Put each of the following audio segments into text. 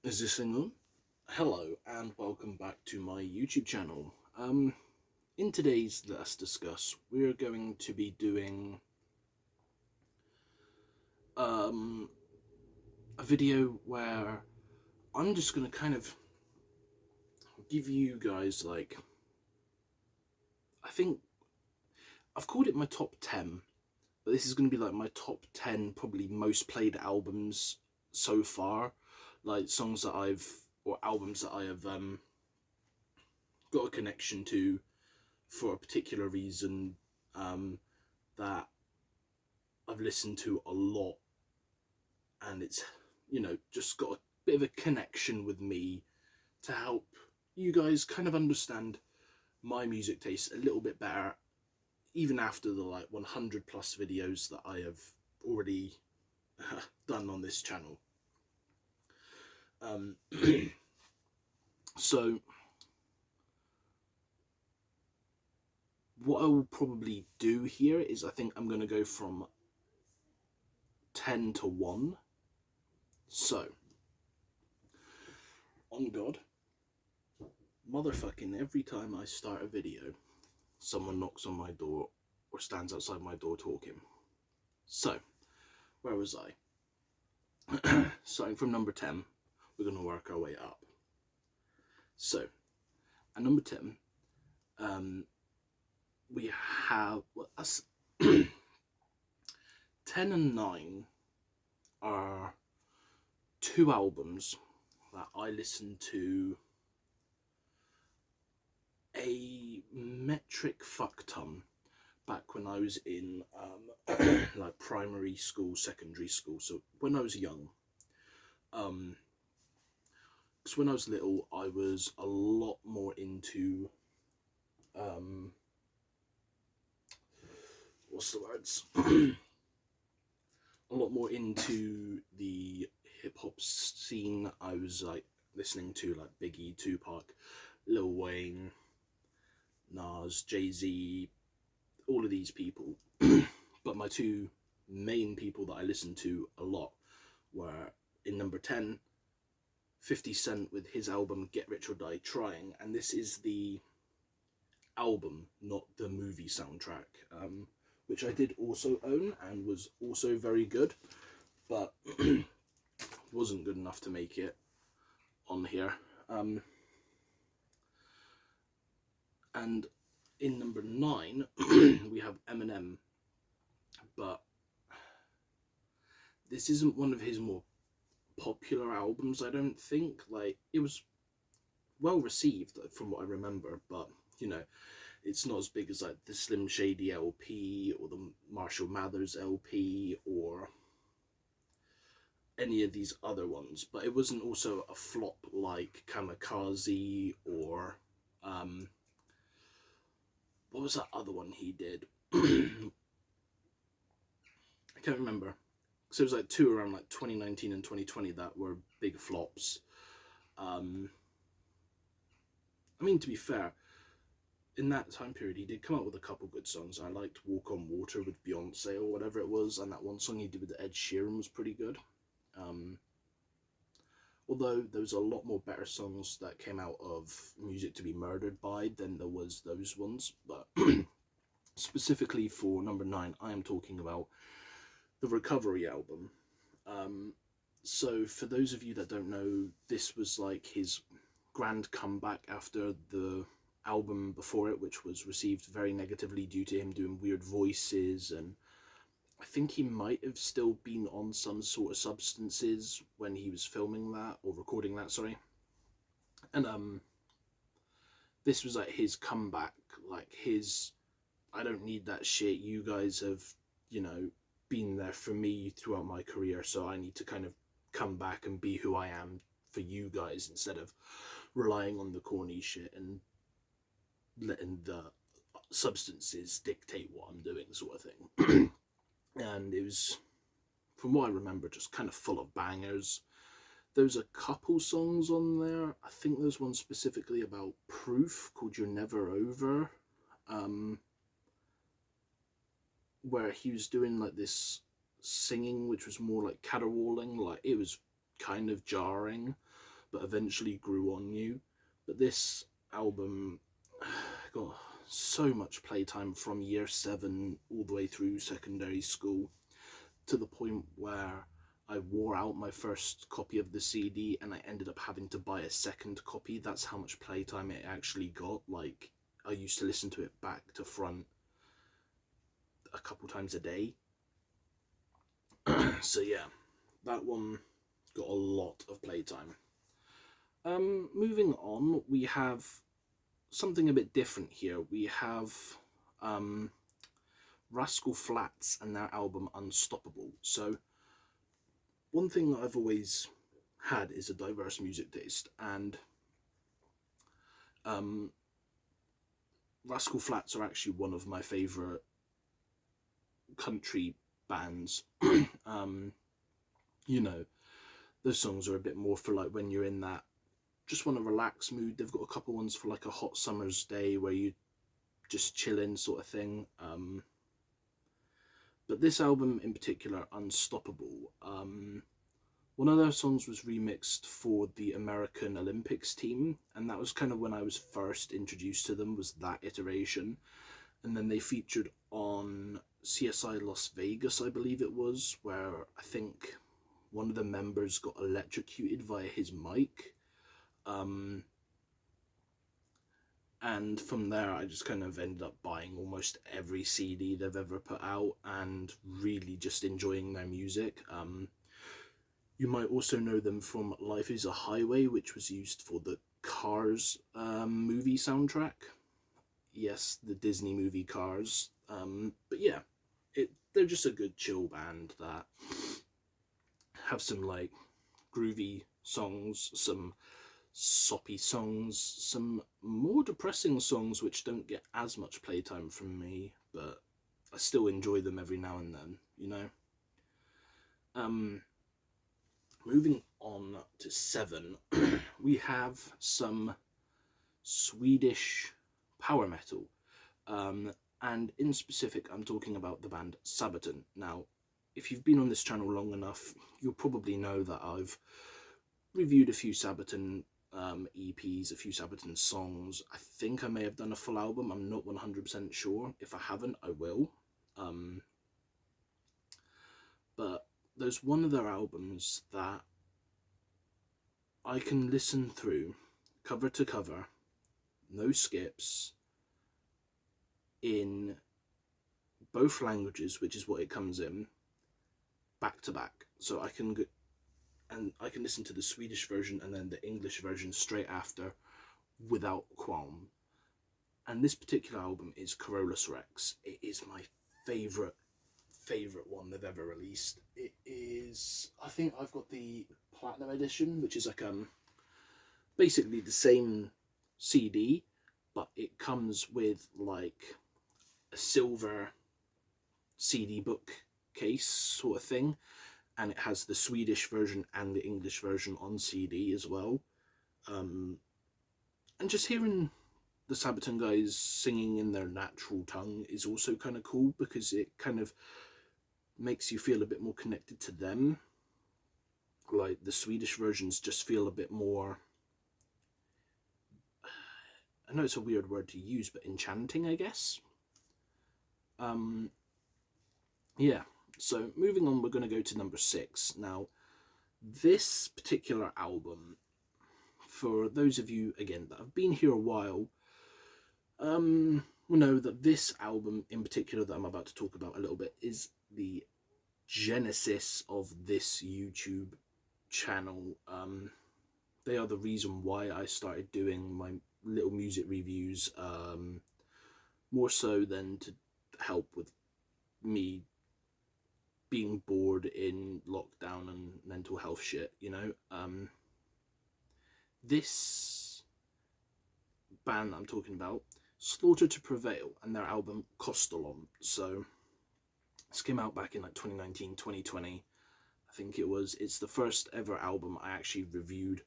Is this thing on? Hello and welcome back to my YouTube channel. In today's Let's Discuss, we're going to be doing a video where I'm just going to kind of give you guys, like, I think I've called it my top 10, but this is going to be like my top 10 probably most played albums so far, like songs that or albums that I have got a connection to for a particular reason, that I've listened to a lot, and it's, just got a bit of a connection with me to help you guys kind of understand my music taste a little bit better, even after the 100 plus videos that I have already done on this channel. So what I will probably do here is I think I'm going to go from 10 to 1. So, on God, motherfucking every time I start a video, someone knocks on my door or stands outside my door talking. So, where was I? Starting from number 10, we're going to work our way up. So, at number 10, we have 10 and 9 are two albums that I listened to a metric fuck ton back when I was in like primary school, secondary school. So when I was young, because when I was little, I was a lot more into what's the words? A lot more into the hip-hop scene. I was like listening to like Biggie, Tupac, Lil Wayne, Nas, Jay-Z, all of these people. But my two main people that I listened to a lot were, in number 10, 50 Cent with his album Get Rich or Die Trying, and this is the album, not the movie soundtrack, which I did also own and was also very good, but wasn't good enough to make it on here. And in number 9, we have Eminem, but this isn't one of his more popular albums, I don't think. Like, it was well received from what I remember, but it's not as big as like the Slim Shady LP or the Marshall Mathers LP or any of these other ones. But it wasn't also a flop like Kamikaze or what was that other one he did? I can't remember. So it was like two around like 2019 and 2020 that were big flops. I mean, to be fair, in that time period, he did come out with a couple good songs. I liked Walk on Water with Beyonce or whatever it was, and that one song he did with Ed Sheeran was pretty good. Although there was a lot more better songs that came out of Music to Be Murdered By than there was those ones. But specifically for number 9, I am talking about the Recovery album. So for those of you that don't know, this was like his grand comeback after the album before it, which was received very negatively due to him doing weird voices, and I think he might have still been on some sort of substances when he was filming that, or recording that, sorry. And this was like his comeback, like his, I don't need that shit, you guys have, been there for me throughout my career, so I need to kind of come back and be who I am for you guys, instead of relying on the corny shit and letting the substances dictate what I'm doing, sort of thing. And it was, from what I remember, just kind of full of bangers. There's a couple songs on there. I think there's one specifically about Proof called You're Never Over, where he was doing like this singing which was more like caterwauling, like it was kind of jarring. but eventually grew on you. But this album got so much playtime from year 7 all the way through secondary school, to the point where I wore out my first copy of the CD and I ended up having to buy a second copy. That's how much playtime it actually got. Like, I used to listen to it back to front a couple times a day. So yeah, that one got a lot of playtime. Moving on, we have something a bit different here. We have Rascal Flatts and their album Unstoppable. So one thing that I've always had is a diverse music taste, and Rascal Flatts are actually one of my favourite country bands. You know, those songs are a bit more for like when you're in that just want to relax mood. They've got a couple ones for like a hot summer's day where you just chilling sort of thing. But this album in particular, Unstoppable, one of their songs was remixed for the American Olympics team, and that was kind of when I was first introduced to them, was that iteration. And then they featured on CSI Las Vegas, I believe it was, where I think one of the members got electrocuted via his mic. And from there I just kind of ended up buying almost every CD they've ever put out and really just enjoying their music. You might also know them from Life is a Highway, which was used for the Cars movie soundtrack. Yes, the Disney movie Cars. But yeah, they're just a good chill band that have some like groovy songs, some soppy songs, some more depressing songs which don't get as much playtime from me, but I still enjoy them every now and then, you know. Moving on to 7, we have some Swedish power metal, and in specific I'm talking about the band Sabaton. Now, if you've been on this channel long enough, you'll probably know that I've reviewed a few Sabaton EPs, a few Sabaton songs. I think I may have done a full album, I'm not 100% sure. If I haven't, I will. But there's one of their albums that I can listen through cover to cover, no skips, in both languages, which is what it comes in, back to back. So I can listen to the Swedish version and then the English version straight after without qualm. And this particular album is Carolus Rex. It is my favourite one they've ever released. It is, I think I've got the Platinum Edition, which is like basically the same CD, but it comes with like a silver CD book case sort of thing, and it has the Swedish version and the English version on CD as well. And just hearing the Sabaton guys singing in their natural tongue is also kind of cool, because it kind of makes you feel a bit more connected to them. Like, the Swedish versions just feel a bit more, I know it's a weird word to use, but enchanting, I guess. Yeah, so moving on, we're going to go to number 6. Now, this particular album, for those of you, again, that have been here a while, will know that this album in particular that I'm about to talk about a little bit is the genesis of this YouTube channel. They are the reason why I started doing my little music reviews, more so than to help with me being bored in lockdown and mental health shit, you know. This band I'm talking about, Slaughter to Prevail, and their album Costalon. So this came out back in like 2019, 2020, I think it was. It's the first ever album I actually reviewed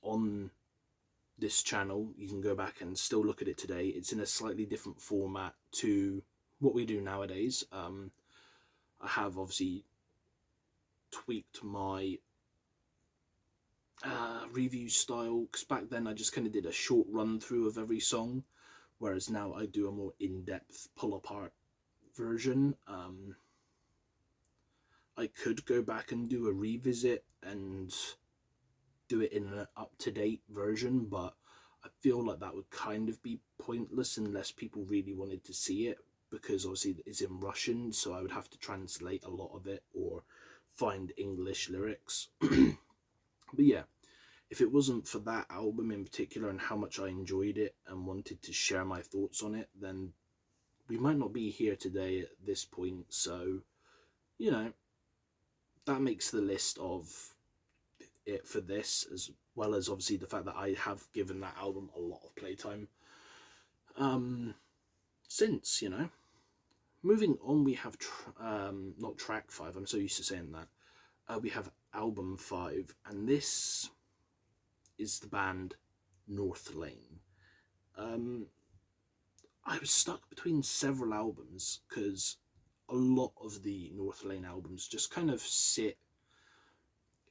on this channel. You can go back and still look at it today. It's in a slightly different format to what we do nowadays. I have obviously tweaked my review style, because back then I just kind of did a short run through of every song, whereas now I do a more in-depth pull apart version. I could go back and do a revisit and do it in an up-to-date version, but I feel like that would kind of be pointless unless people really wanted to see it, because obviously it's in Russian, so I would have to translate a lot of it or find English lyrics. But yeah, if it wasn't for that album in particular and how much I enjoyed it and wanted to share my thoughts on it, then we might not be here today at this point. So, you know, that makes the list of it for this, as well as obviously the fact that I have given that album a lot of playtime since, you know. Moving on, we have not track 5, I'm so used to saying that. We have album 5, and this is the band North Lane. I was stuck between several albums because a lot of the North Lane albums just kind of sit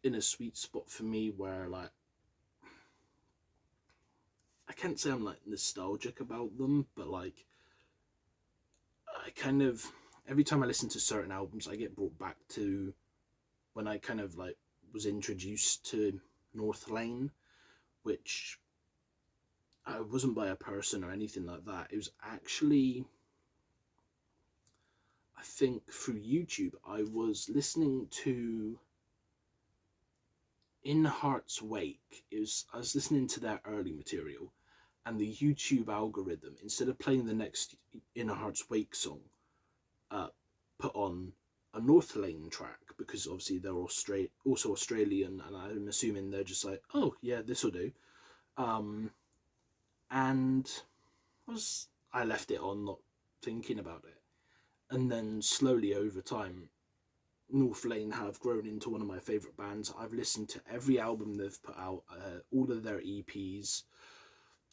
in a sweet spot for me where, like, I can't say I'm like nostalgic about them, but like I kind of, every time I listen to certain albums, I get brought back to when I kind of like was introduced to North Lane, which I wasn't by a person or anything like that. It was actually, I think through YouTube, I was listening to In Heart's Wake. I was listening to their early material, and the YouTube algorithm, instead of playing the next In Heart's Wake song, put on a North Lane track, because obviously they're also Australian, and I'm assuming they're just like, oh yeah, this'll do. And I left it on, not thinking about it. And then slowly over time, North Lane have grown into one of my favourite bands. I've listened to every album they've put out, all of their EPs.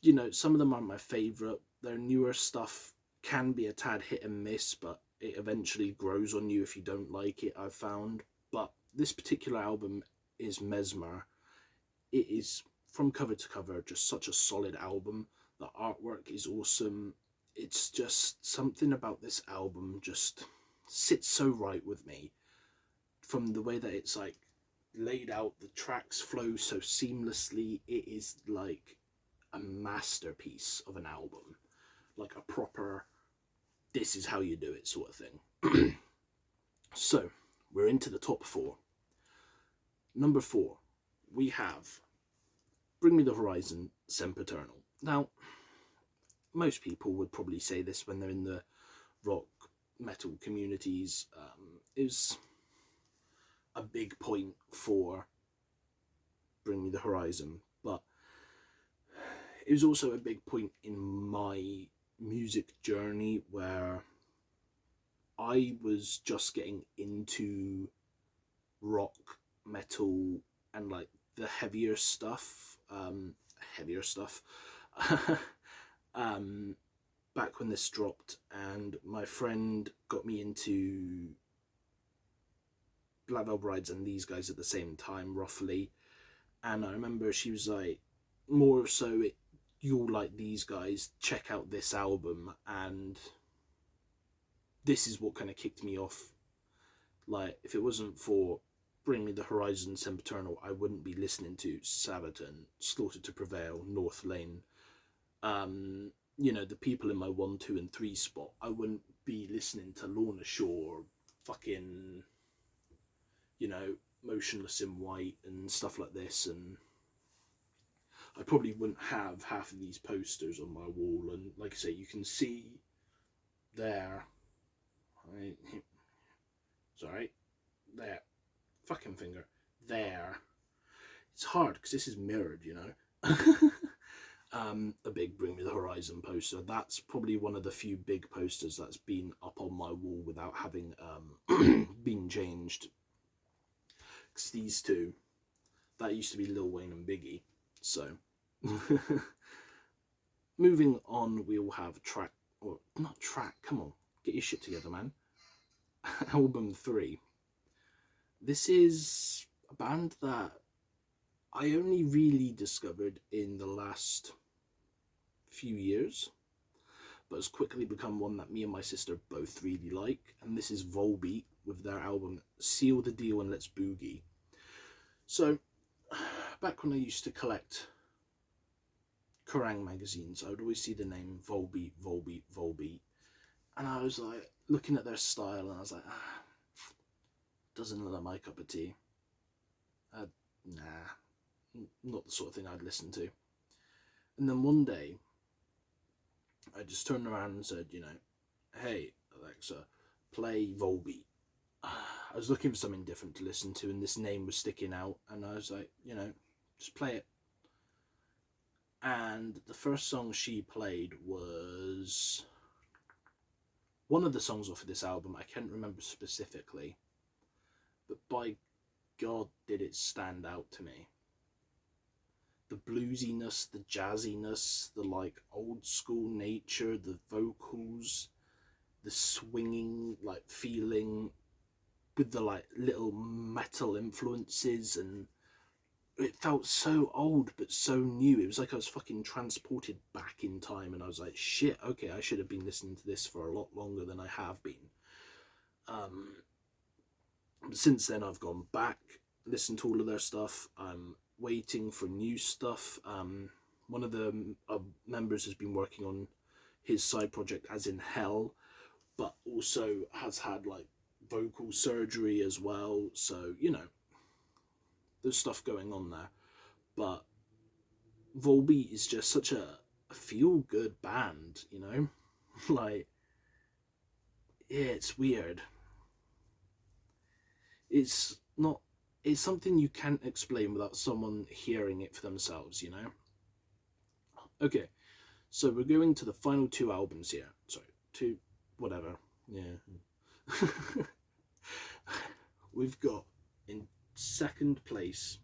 You know, some of them aren't my favourite. Their newer stuff can be a tad hit and miss, but it eventually grows on you if you don't like it, I've found. But this particular album is Mesmer. It is, from cover to cover, just such a solid album. The artwork is awesome. It's just something about this album just sits so right with me. From the way that it's like laid out, the tracks flow so seamlessly. It is like a masterpiece of an album, like a proper, this is how you do it sort of thing. So we're into the top 4. Number 4, we have Bring Me the Horizon, Sempiternal. Now, most people would probably say this when they're in the rock metal communities. It was a big point for Bring Me the Horizon, but it was also a big point in my music journey where I was just getting into rock, metal, and like the heavier stuff. Back when this dropped, and my friend got me into Black Veil Brides and these guys at the same time, roughly. And I remember she was like, more so, you'll like these guys, check out this album. And this is what kind of kicked me off. Like, if it wasn't for Bring Me the Horizon, Sempiternal, I wouldn't be listening to Sabaton, Slaughter to Prevail, North Lane. You know, the people in my 1, 2, and 3 spot. I wouldn't be listening to Lorna Shore, fucking, you know, Motionless in White and stuff like this. And I probably wouldn't have half of these posters on my wall. And like I say, you can see there. Sorry, there. Fucking finger. There. It's hard because this is mirrored, you know. A big Bring Me the Horizon poster. That's probably one of the few big posters that's been up on my wall without having been changed. Because these two, that used to be Lil Wayne and Biggie. So, moving on, we'll have track, or not track, come on, get your shit together, man. Album 3. This is a band that I only really discovered in the last few years, but has quickly become one that me and my sister both really like, and this is Volbeat with their album Seal the Deal and Let's Boogie. So, back when I used to collect Kerrang magazines, I would always see the name Volbeat, Volbeat, Volbeat, and I was like looking at their style, and I was like, doesn't look like my cup of tea. Nah, not the sort of thing I'd listen to. And then one day, I just turned around and said, hey Alexa, play Volbeat. I was looking for something different to listen to, and this name was sticking out, and I was like, just play it. And the first song she played was one of the songs off of this album. I can't remember specifically, but by God, did it stand out to me. The bluesiness, the jazziness, the like old school nature, the vocals, the swinging like feeling with the like little metal influences, and it felt so old but so new. It was like I was fucking transported back in time, and I was like, shit, okay, I should have been listening to this for a lot longer than I have been. Since then I've gone back, listened to all of their stuff. I'm waiting for new stuff. One of the members has been working on his side project as in hell, but also has had like vocal surgery as well, so there's stuff going on there. But Volbeat is just such a feel-good band, like, yeah, it's weird. It's not, it's something you can't explain without someone hearing it for themselves, Okay, so we're going to the final two albums here. Sorry, two, whatever. Yeah. We've got in second place,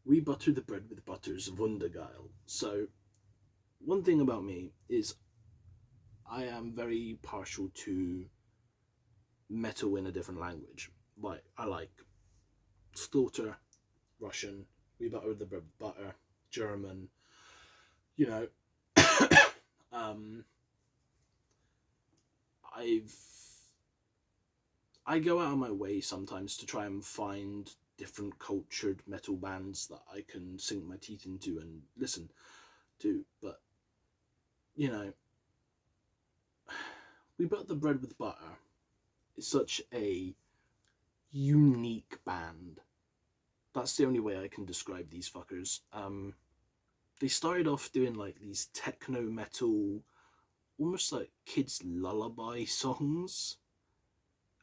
We Butter the Bread with Butter's Wundergeil. So, one thing about me is I am very partial to metal in a different language. Like, I like Slaughter, Russian, We Butter the Bread with Butter, German, I go out of my way sometimes to try and find different cultured metal bands that I can sink my teeth into and listen to, but We Butter the Bread with Butter is such a unique band. That's the only way I can describe these fuckers. They started off doing like these techno metal, almost like kids' lullaby songs,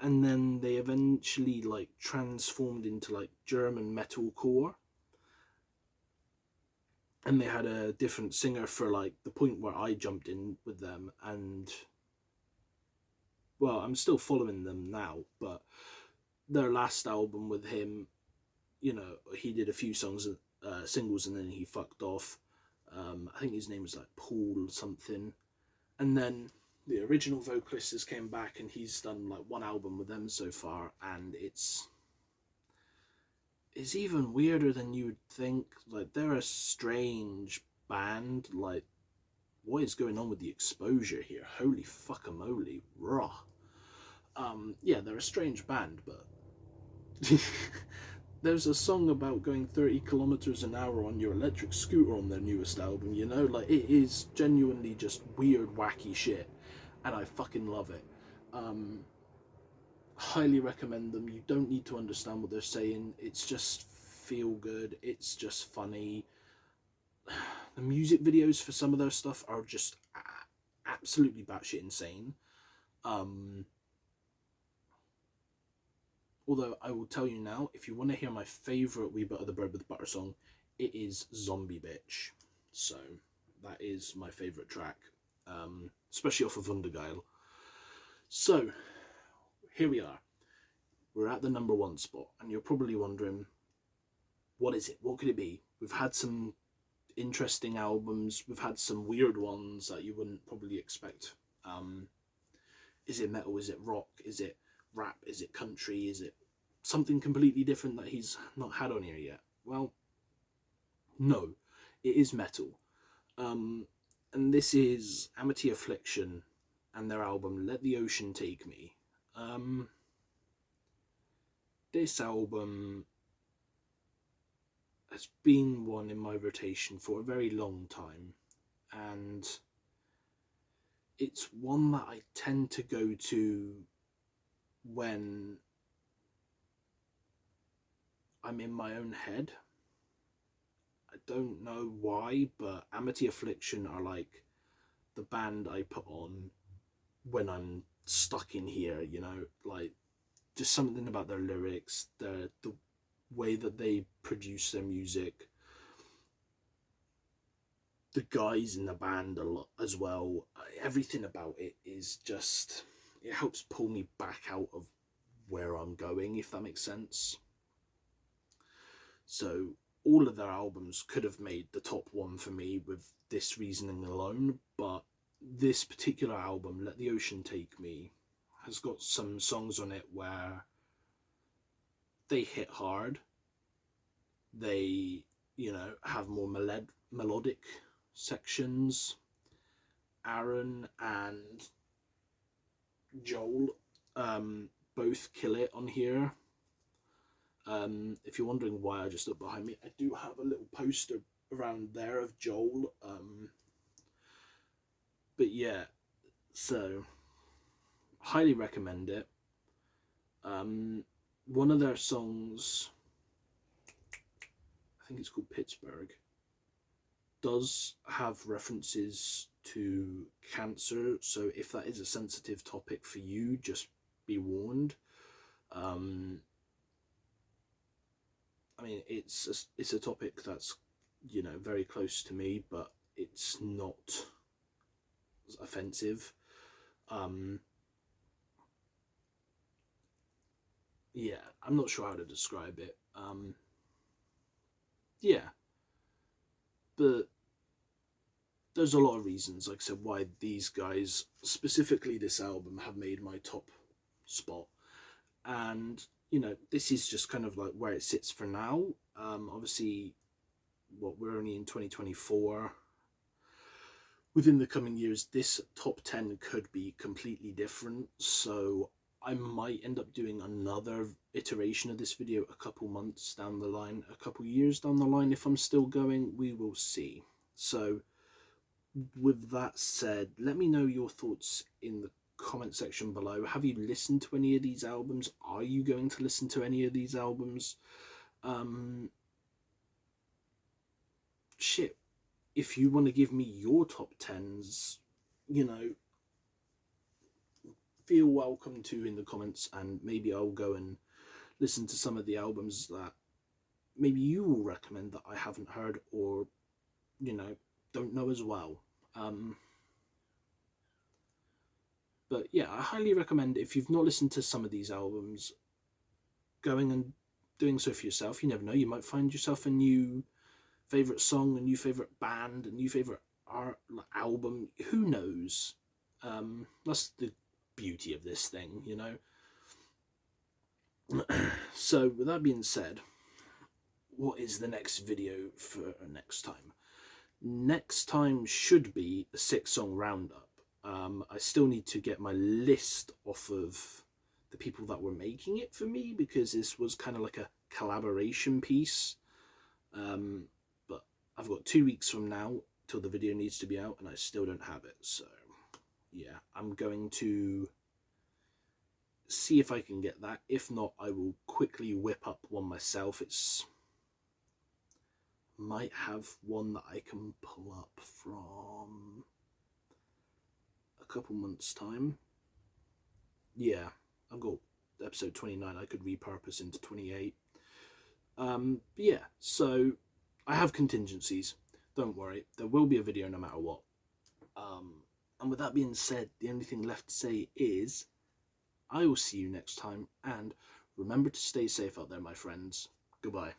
and then they eventually like transformed into like German metalcore. And they had a different singer for like the point where I jumped in with them, and well, I'm still following them now, but their last album with him, he did a few singles, and then he fucked off. I think his name was like Paul something. And then the original vocalist has came back, and he's done like one album with them so far, and it's even weirder than you would think. Like, they're a strange band. Like, what is going on with the exposure here? Holy fuckamoly, raw. Yeah, they're a strange band, but there's a song about going 30 kilometers an hour on your electric scooter on their newest album, like, it is genuinely just weird, wacky shit, and I fucking love it. Highly recommend them. You don't need to understand what they're saying. It's just feel good. It's just funny. The music videos for some of their stuff are just absolutely batshit insane. Although I will tell you now, if you want to hear my favourite We Butter the Bread with Butter song, it is Zombie Bitch. So that is my favourite track, especially off of Wundergeil. So here we are. We're at the number one spot, and you're probably wondering, what is it? What could it be? We've had some interesting albums. We've had some weird ones that you wouldn't probably expect. Is it metal? Is it rock? Is it rap? Is it country? Is it something completely different that he's not had on here yet? Well, No, it is metal. And this is Amity Affliction and their album Let the Ocean Take Me. This album has been one in my rotation for a very long time, and it's one that I tend to go to when I'm in my own head. I don't know why, but Amity Affliction are like the band I put on when I'm stuck in here, you know, like just something about their lyrics, the way that they produce their music, the guys in the band a lot as well. Everything about it is just, it helps pull me back out of where I'm going, if that makes sense. So all of their albums could have made the top one for me with this reasoning alone, but this particular album, Let the Ocean Take Me, has got some songs on it where they hit hard. They, you know, have more melodic sections. Aaron and Joel both kill it on here. If you're wondering why I just look behind me, I do have a little poster around there of Joel. But yeah, so highly recommend it. One of their songs, I think it's called Pittsburgh, does have references to cancer, so if that is a sensitive topic for you, just be warned. I mean, it's a topic that's, you know, very close to me, but it's not offensive. Yeah, I'm not sure how to describe it. Yeah, but there's a lot of reasons, like I said, why these guys, specifically this album, have made my top spot. And, you know, this is just kind of like where it sits for now. Obviously, we're only in 2024. Within the coming years, this top 10 could be completely different. So I might end up doing another iteration of this video a couple months down the line, a couple years down the line. If I'm still going, we will see. So with that said, let me know your thoughts in the comment section below. Have you listened to any of these albums? Are you going to listen to any of these albums? Shit, if you want to give me your top 10s, you know, feel welcome to in the comments, and maybe I'll go and listen to some of the albums that maybe you will recommend that I haven't heard, or, you know, don't know as well. But yeah, I highly recommend, if you've not listened to some of these albums, going and doing so for yourself. You never know, you might find yourself a new favourite song, a new favourite band, a new favourite album. Who knows? That's the beauty of this thing, you know. So with that being said, what is the next video for next time? Next time should be a 6-song roundup. I still need to get my list off of the people that were making it for me, because this was kind of like a collaboration piece. But I've got 2 weeks from now till the video needs to be out, and I still don't have it. So yeah, I'm going to see if I can get that. If not, I will quickly whip up one myself. It's might have one that I can pull up from a couple months time. Yeah, I've got episode 29 I could repurpose into 28. Yeah, so I have contingencies, don't worry, there will be a video no matter what. And with that being said, the only thing left to say is I will see you next time, and remember to stay safe out there, my friends. Goodbye.